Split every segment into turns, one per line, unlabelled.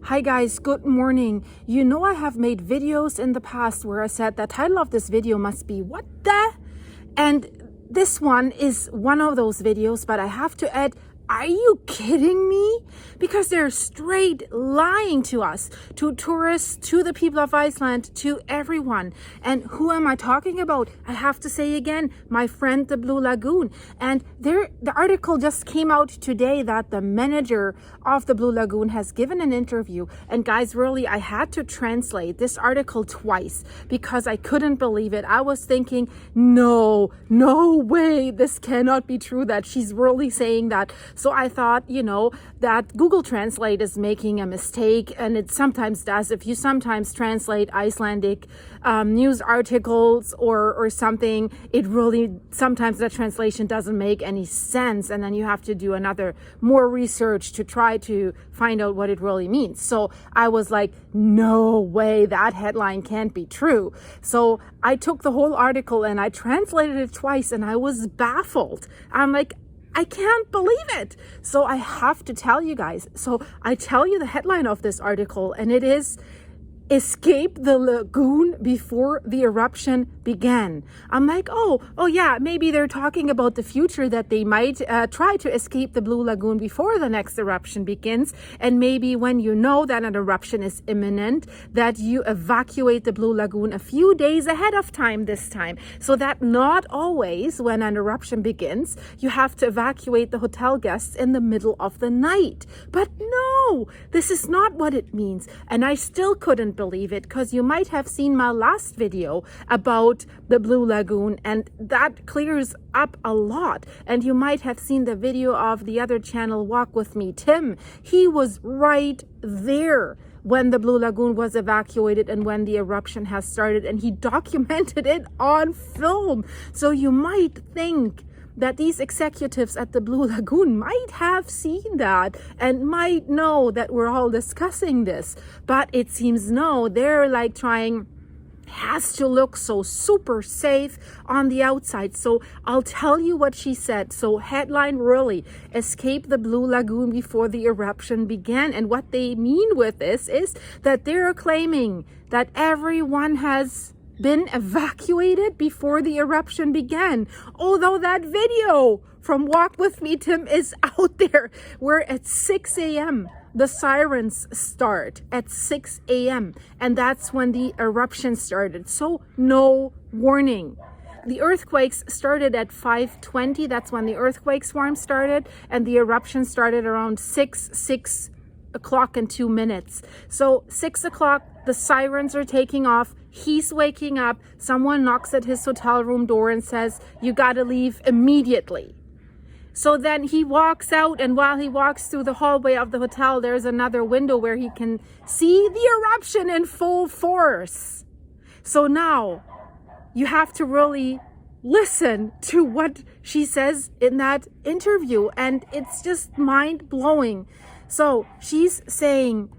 Hi guys, good morning. You know I have made videos in the past where I said the title of this video must be what the? And this one is one of those videos, but I have to add, are you kidding me? Because they're straight lying to us, to tourists, to the people of Iceland, to everyone. And who am I talking about? I have to say again, my friend, the Blue Lagoon. And the article just came out today that the manager of the Blue Lagoon has given an interview. And guys, really, I had to translate this article twice because I couldn't believe it. I was thinking, no way, this cannot be true that she's really saying that. So I thought, that Google Translate is making a mistake, and it sometimes does. If you sometimes translate Icelandic news articles or something, it really, sometimes the translation doesn't make any sense, and then you have to do more research to try to find out what it really means. So I was like, no way, that headline can't be true. So I took the whole article and I translated it twice, and I was baffled. I'm like, I can't believe it. So I have to tell you guys. So I tell you the headline of this article, and it is "Escape the Lagoon Before the Eruption Began." I'm like, oh yeah, maybe they're talking about the future, that they might try to escape the Blue Lagoon before the next eruption begins. And maybe when you know that an eruption is imminent, that you evacuate the Blue Lagoon a few days ahead of time this time. So that not always when an eruption begins, you have to evacuate the hotel guests in the middle of the night. But no, this is not what it means. And I still couldn't believe it, because you might have seen my last video about the Blue Lagoon, and that clears up a lot. And you might have seen the video of the other channel, Walk With Me Tim. He was right there when the Blue Lagoon was evacuated and when the eruption has started, and he documented it on film. So you might think that these executives at the Blue Lagoon might have seen that and might know that we're all discussing this. But it seems no, they're like has to look so super safe on the outside. So I'll tell you what she said. So headline, really, escape the Blue Lagoon before the eruption began. And what they mean with this is that they're claiming that everyone has been evacuated before the eruption began. Although that video from Walk With Me Tim is out there, where at 6 a.m. the sirens start at 6 a.m. and that's when the eruption started. So no warning. The earthquakes started at 5:20. That's when the earthquake swarm started, and the eruption started around 6 o'clock and 2 minutes. So 6 o'clock, the sirens are taking off. He's waking up. Someone knocks at his hotel room door and says, "You gotta leave immediately." So then he walks out, and while he walks through the hallway of the hotel, there's another window where he can see the eruption in full force. So now you have to really listen to what she says in that interview, and it's just mind-blowing. So she's saying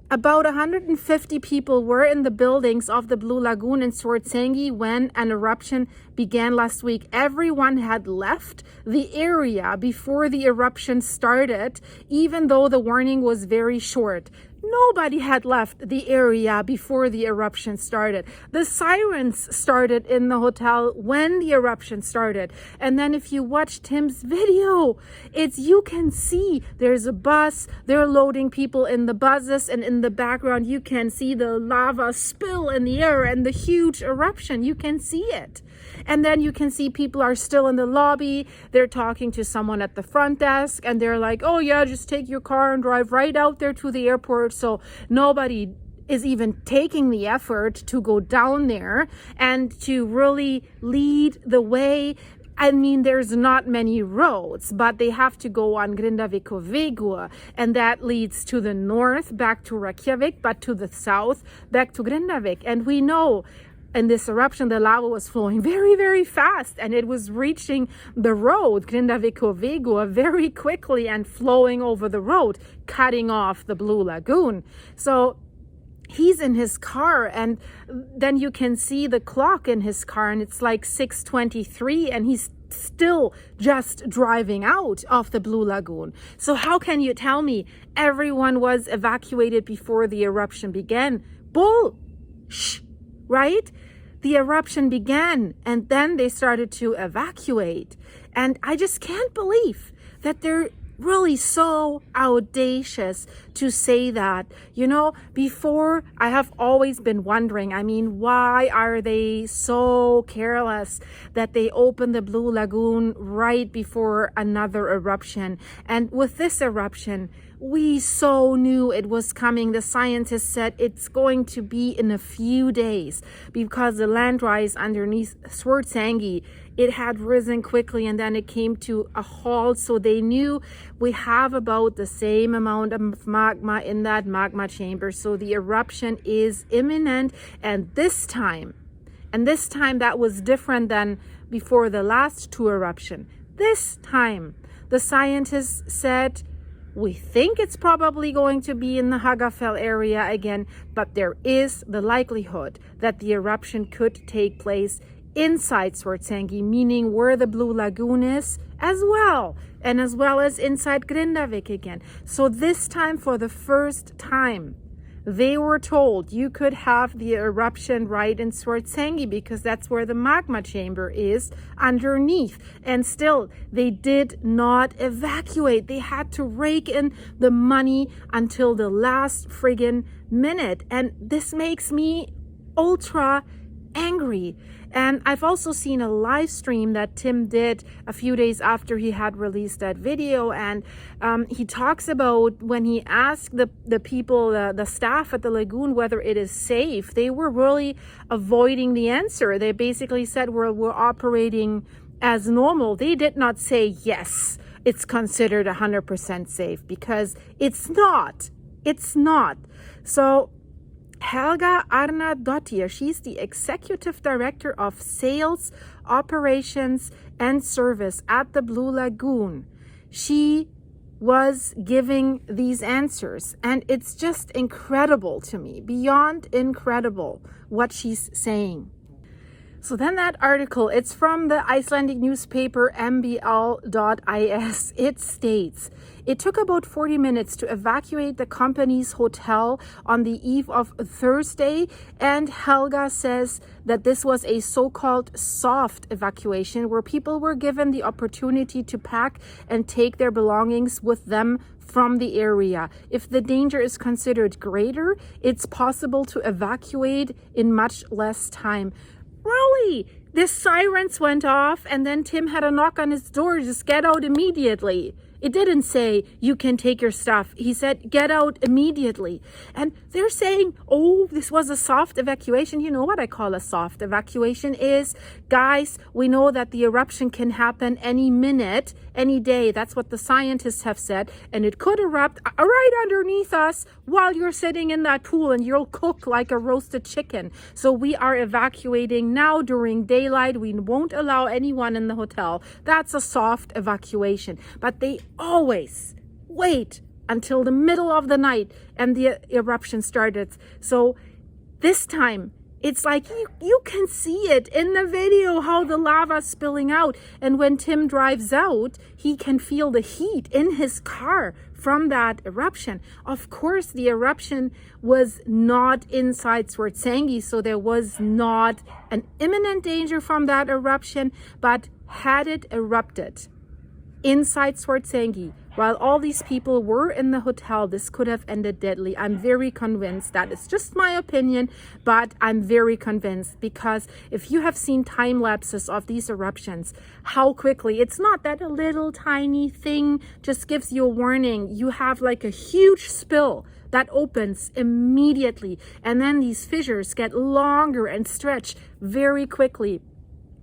about 150 people were in the buildings of the Blue Lagoon in Swartsengi when an eruption began last week. Everyone had left the area before the eruption started, even though the warning was very short. Nobody had left the area before the eruption started. The sirens started in the hotel when the eruption started. And then if you watch Tim's video, you can see there's a bus, they're loading people in the buses, and in the background you can see the lava spill in the air and the huge eruption. You can see it. And then you can see people are still in the lobby. They're talking to someone at the front desk, and they're like, oh yeah, just take your car and drive right out there to the airport. So nobody is even taking the effort to go down there and to really lead the way. I mean, there's not many roads, but they have to go on Grindavik, and that leads to the north back to Reykjavik, but to the south back to Grindavik. And we know in this eruption, the lava was flowing very, very fast, and it was reaching the road, Grindavik, very quickly and flowing over the road, cutting off the Blue Lagoon. So he's in his car, and then you can see the clock in his car, and it's like 6:23, and he's still just driving out of the Blue Lagoon. So how can you tell me everyone was evacuated before the eruption began? Right? The eruption began and then they started to evacuate. And I just can't believe that they're really so audacious to say that. You know, before, I have always been wondering, I mean, why are they so careless that they open the Blue Lagoon right before another eruption? And with this eruption, we so knew it was coming. The scientists said it's going to be in a few days because the land rise underneath Swartsengi, it had risen quickly and then it came to a halt. So they knew we have about the same amount of magma in that magma chamber. So the eruption is imminent. And this time that was different than before the last two eruptions. This time, the scientists said, we think it's probably going to be in the Hagafell area again, but there is the likelihood that the eruption could take place inside Swartsengi, meaning where the Blue Lagoon is as well, and as well as inside Grindavik again. So this time, for the first time, they were told you could have the eruption right in Swartsengi because that's where the magma chamber is underneath. And still, they did not evacuate. They had to rake in the money until the last friggin' minute. And this makes me ultra angry. And I've also seen a live stream that Tim did a few days after he had released that video. And he talks about when he asked the people, the staff at the lagoon, whether it is safe, they were really avoiding the answer. They basically said, we're operating as normal. They did not say, yes, it's considered 100% safe, because it's not. It's not. So Helga Arnardóttir, she's the Executive Director of Sales, Operations and Service at the Blue Lagoon. She was giving these answers, and it's just incredible to me, beyond incredible what she's saying. So then that article, it's from the Icelandic newspaper mbl.is. It states, it took about 40 minutes to evacuate the company's hotel on the eve of Thursday, and Helga says that this was a so-called soft evacuation where people were given the opportunity to pack and take their belongings with them from the area. If the danger is considered greater, it's possible to evacuate in much less time. Really? The sirens went off and then Tim had a knock on his door, just get out immediately. It didn't say you can take your stuff. He said, get out immediately. And they're saying, oh, this was a soft evacuation. You know what I call a soft evacuation is, guys, we know that the eruption can happen any minute, any day. That's what the scientists have said. And it could erupt right underneath us while you're sitting in that pool and you'll cook like a roasted chicken. So we are evacuating now during daylight. We won't allow anyone in the hotel. That's a soft evacuation. But they always wait until the middle of the night and the eruption started. So this time it's like you can see it in the video, how the lava spilling out. And when Tim drives out, he can feel the heat in his car from that eruption. Of course, the eruption was not inside Swartsengi, so there was not an imminent danger from that eruption. But had it erupted inside Swartsengi, while all these people were in the hotel, this could have ended deadly. I'm very convinced. That is just my opinion, but I'm very convinced, because if you have seen time lapses of these eruptions, how quickly, it's not that a little tiny thing just gives you a warning. You have like a huge spill that opens immediately, and then these fissures get longer and stretch very quickly.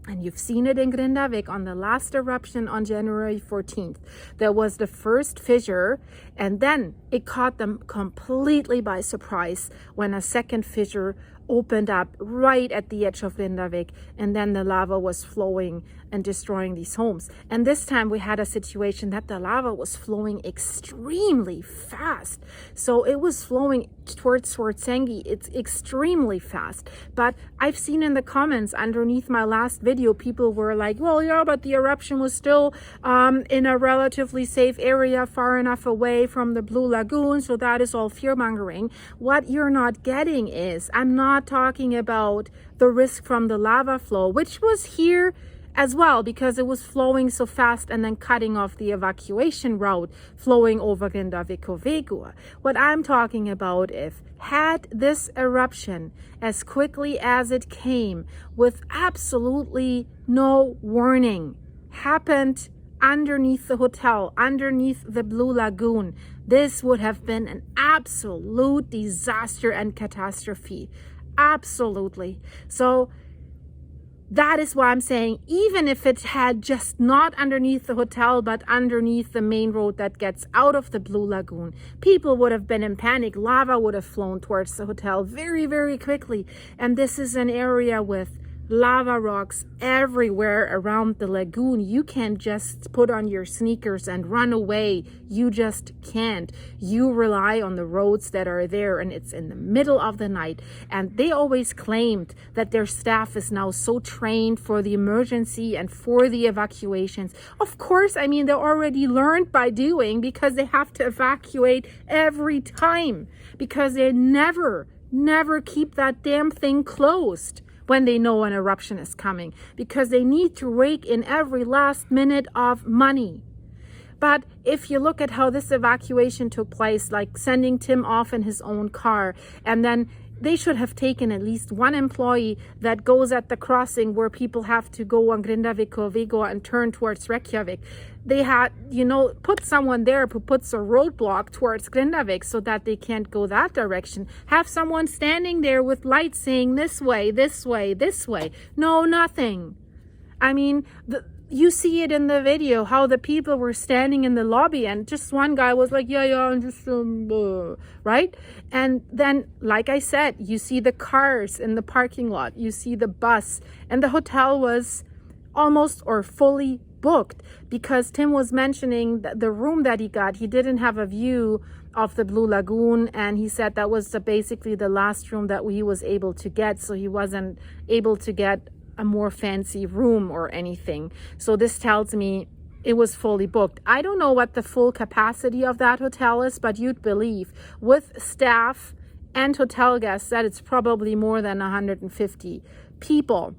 And you've seen it in Grindavik on the last eruption on January 14th. There was the first fissure, And then it caught them completely by surprise when a second fissure opened up right at the edge of Grindavik, and then the lava was flowing and destroying these homes. And this time we had a situation that the lava was flowing extremely fast. So it was flowing towards Swartsengi. It's extremely fast. But I've seen in the comments underneath my last video, people were like, well, yeah, but the eruption was still in a relatively safe area, far enough away from the Blue Lagoon. So that is all fear-mongering. What you're not getting is, I'm not talking about the risk from the lava flow, which was here as well, because it was flowing so fast and then cutting off the evacuation route flowing over Grindavik. What I'm talking about is, had this eruption, as quickly as it came, with absolutely no warning, happened underneath the hotel, underneath the Blue Lagoon, this would have been an absolute disaster and catastrophe. Absolutely. So that is why I'm saying, even if it had just not underneath the hotel, but underneath the main road that gets out of the Blue Lagoon, people would have been in panic. Lava would have flown towards the hotel very, very quickly. And this is an area with lava rocks everywhere around the lagoon. You can't just put on your sneakers and run away. You just can't. You rely on the roads that are there, and it's in the middle of the night. And they always claimed that their staff is now so trained for the emergency and for the evacuations. Of course, I mean, they already learned by doing, because they have to evacuate every time, because they never keep that damn thing closed when they know an eruption is coming, because they need to rake in every last minute of money. But if you look at how this evacuation took place, like sending Tim off in his own car, and then they should have taken at least one employee that goes at the crossing where people have to go on Grindavik and turn towards Reykjavik. They had, put someone there who puts a roadblock towards Grindavik so that they can't go that direction. Have someone standing there with lights saying this way, this way, this way. No, nothing. I mean, you see it in the video, how the people were standing in the lobby, and just one guy was like, yeah, I'm just, right? And then, like I said, you see the cars in the parking lot, you see the bus, and the hotel was almost or fully booked, because Tim was mentioning that the room that he got, he didn't have a view of the Blue Lagoon, and he said that was basically the last room that he was able to get, so he wasn't able to get a more fancy room or anything. So this tells me it was fully booked. I don't know what the full capacity of that hotel is, but you'd believe with staff and hotel guests that it's probably more than 150 people.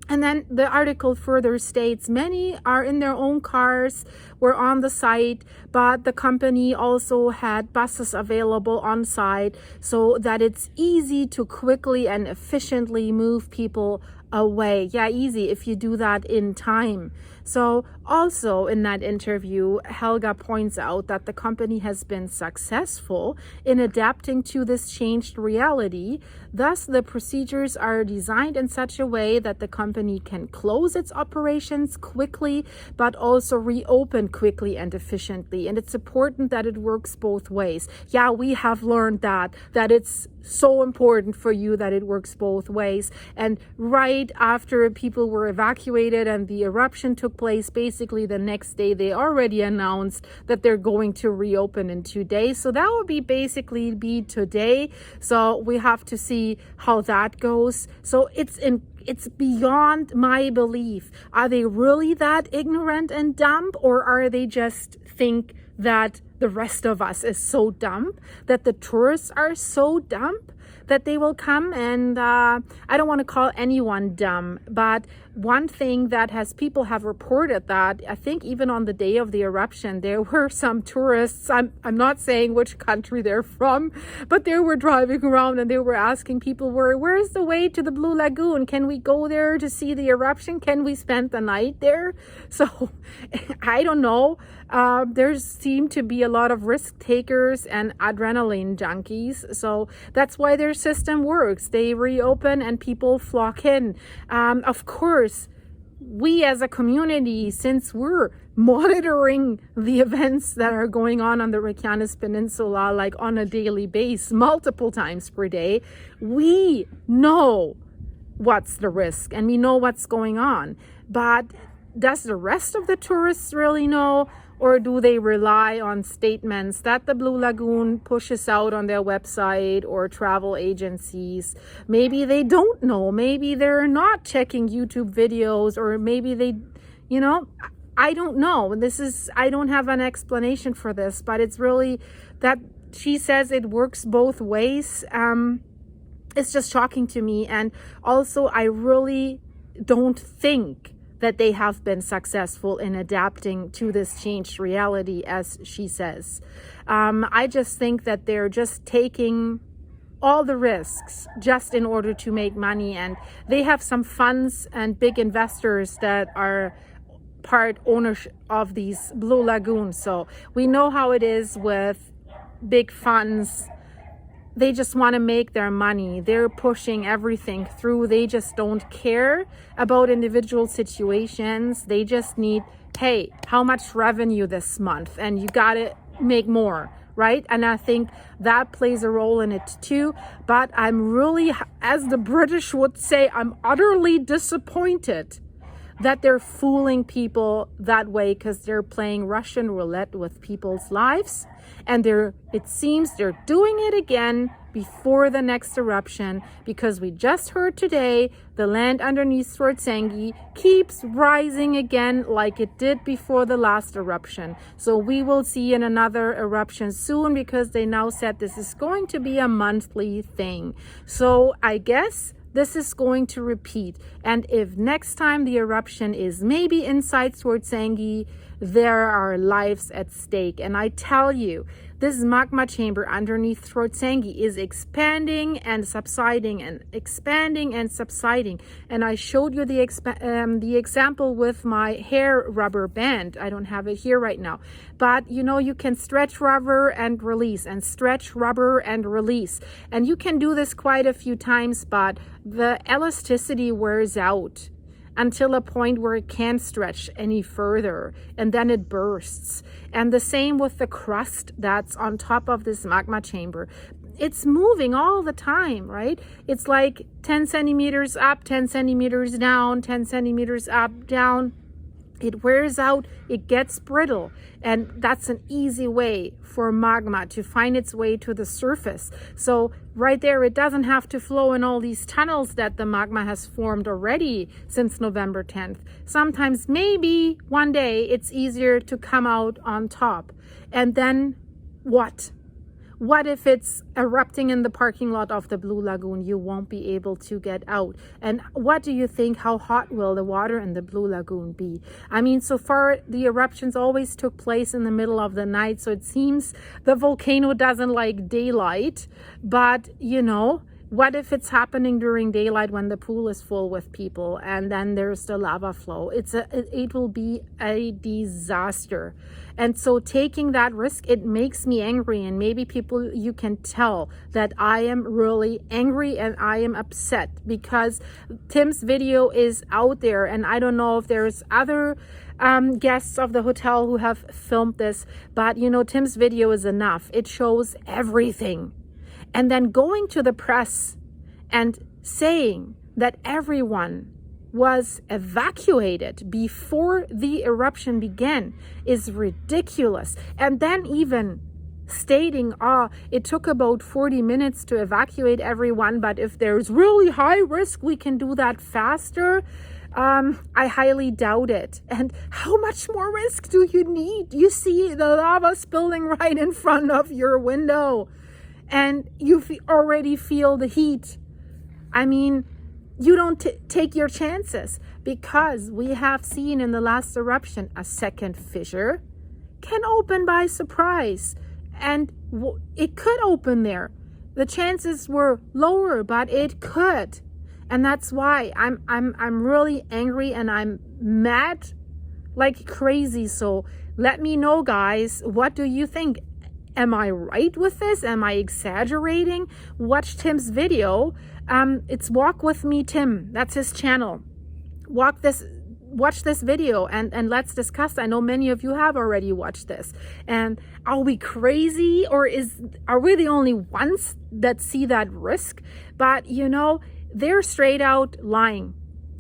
And then the article further states many are in their own cars, were on the site, but the company also had buses available on site so that it's easy to quickly and efficiently move people away. Yeah, easy if you do that in time. So also in that interview, Helga points out that the company has been successful in adapting to this changed reality. Thus, the procedures are designed in such a way that the company can close its operations quickly, but also reopen quickly and efficiently. And it's important that it works both ways. Yeah, we have learned that it's so important for you that it works both ways. And right after people were evacuated and the eruption took place, basically the next day, they already announced that they're going to reopen in 2 days. So that will basically be today. So we have to see how that goes. So it's beyond my belief. Are they really that ignorant and dumb, or are they just think that the rest of us is so dumb, that the tourists are so dumb that they will come? And I don't want to call anyone dumb, but one thing that people have reported that I think even on the day of the eruption, there were some tourists, I'm not saying which country they're from, but they were driving around and they were asking people, where's the way to the Blue Lagoon? Can we go there to see the eruption? Can we spend the night there? So I don't know. There seem to be a lot of risk takers and adrenaline junkies. So that's why their system works. They reopen and people flock in. Of course, we as a community, since we're monitoring the events that are going on the Reykjanes Peninsula, like on a daily basis, multiple times per day, we know what's the risk and we know what's going on. But does the rest of the tourists really know? Or do they rely on statements that the Blue Lagoon pushes out on their website or travel agencies? Maybe they don't know. Maybe they're not checking YouTube videos, or maybe they, I don't know. I don't have an explanation for this, but it's really that she says it works both ways. It's just shocking to me. And also, I really don't think that they have been successful in adapting to this changed reality, as she says. I just think that they're just taking all the risks just in order to make money. And they have some funds and big investors that are part owners of these Blue Lagoons. So we know how it is with big funds. They just want to make their money. They're pushing everything through. They just don't care about individual situations. They just need, hey, how much revenue this month? And you got to make more, right? And I think that plays a role in it too. But I'm really, as the British would say, I'm utterly disappointed that they're fooling people that way, because they're playing Russian roulette with people's lives. And it seems they're doing it again before the next eruption, because we just heard today the land underneath Swartsengi keeps rising again like it did before the last eruption. So we will see in another eruption soon, because they now said this is going to be a monthly thing. So I guess this is going to repeat. And if next time the eruption is maybe inside Swartsengi, there are lives at stake. And I tell you, this magma chamber underneath Swartsengi is expanding and subsiding and expanding and subsiding. And I showed you the example with my hair rubber band. I don't have it here right now. But you can stretch rubber and release, and stretch rubber and release. And you can do this quite a few times, but the elasticity wears out until a point where it can't stretch any further, and then it bursts. And the same with the crust that's on top of this magma chamber. It's moving all the time, right? It's like 10 centimeters up, 10 centimeters down, 10 centimeters up, down. It wears out, it gets brittle, and that's an easy way for magma to find its way to the surface. So right there, it doesn't have to flow in all these tunnels that the magma has formed already since November 10th. Sometimes, maybe one day, it's easier to come out on top. And then what? What if it's erupting in the parking lot of the Blue Lagoon? You won't be able to get out. And what do you think? How hot will the water in the Blue Lagoon be? I mean, so far, the eruptions always took place in the middle of the night. So it seems the volcano doesn't like daylight. But, what if it's happening during daylight when the pool is full with people, and then there's the lava flow? It will be a disaster. And so taking that risk, it makes me angry. And maybe you can tell that I am really angry and I am upset, because Tim's video is out there, and I don't know if there's other guests of the hotel who have filmed this, but Tim's video is enough. It shows everything. And then going to the press and saying that everyone was evacuated before the eruption began is ridiculous. And then even stating, it took about 40 minutes to evacuate everyone, but if there's really high risk, we can do that faster. I highly doubt it. And how much more risk do you need? You see the lava spilling right in front of your window, and you already feel the heat. I mean, you don't take your chances, because we have seen in the last eruption a second fissure can open by surprise, and it could open there. The chances were lower, but it could. And that's why I'm really angry, and I'm mad like crazy. So let me know, guys, what do you think? Am I right with this? Am I exaggerating? Watch Tim's video. It's Walk With Me Tim. That's his channel. Watch watch this video and let's discuss. I know many of you have already watched this. And are we crazy, or are we the only ones that see that risk? But you know, they're straight out lying.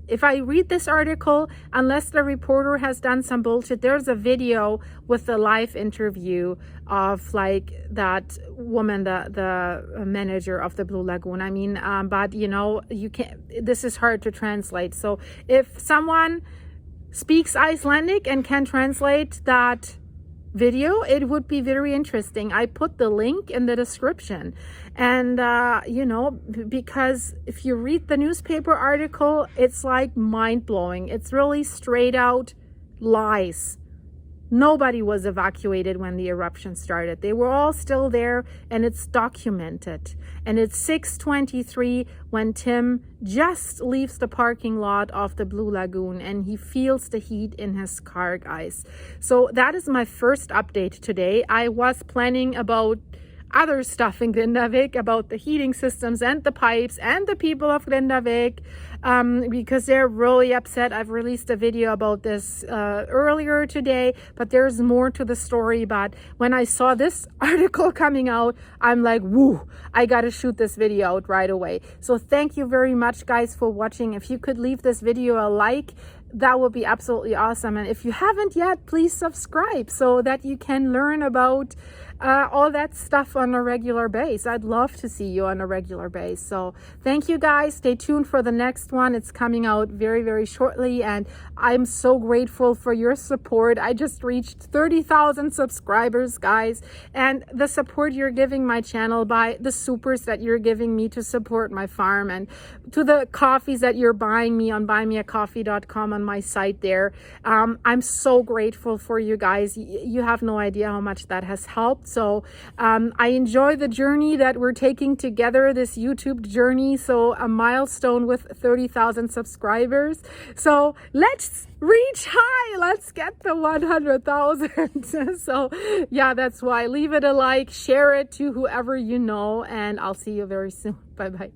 If I read this article, unless the reporter has done some bullshit, there's a video with the live interview of like that woman, the manager of the Blue Lagoon. I mean, but you know, you can't, this is hard to translate. So if someone speaks Icelandic and can translate that video, it would be very interesting. I put the link in the description. And you know, because if you read the newspaper article, it's like mind-blowing. It's really straight out lies. Nobody was evacuated when the eruption started. They were all still there, and it's documented. And it's 6:23 when Tim just leaves the parking lot of the Blue Lagoon, and he feels the heat in his car, guys. So that is my first update today. I was planning about other stuff in Grindavik, about the heating systems and the pipes and the people of Grindavik, because they're really upset. I've released a video about this earlier today, but there's more to the story. But when I saw this article coming out, I'm like, woo, I gotta shoot this video out right away. So thank you very much, guys, for watching. If you could leave this video a like, that would be absolutely awesome. And if you haven't yet, please subscribe so that you can learn about all that stuff on a regular base. I'd love to see you on a regular base. So thank you, guys. Stay tuned for the next one. It's coming out very, very shortly, and I'm so grateful for your support. I just reached 30,000 subscribers, guys, and the support you're giving my channel by the supers that you're giving me to support my farm, and to the coffees that you're buying me on buymeacoffee.com on my site there. I'm so grateful for you guys. You have no idea how much that has helped. So I enjoy the journey that we're taking together, this YouTube journey. So a milestone with 30,000 subscribers. So let's reach high. Let's get the 100,000. So yeah, that's why. Leave it a like, share it to whoever you know, and I'll see you very soon. Bye-bye.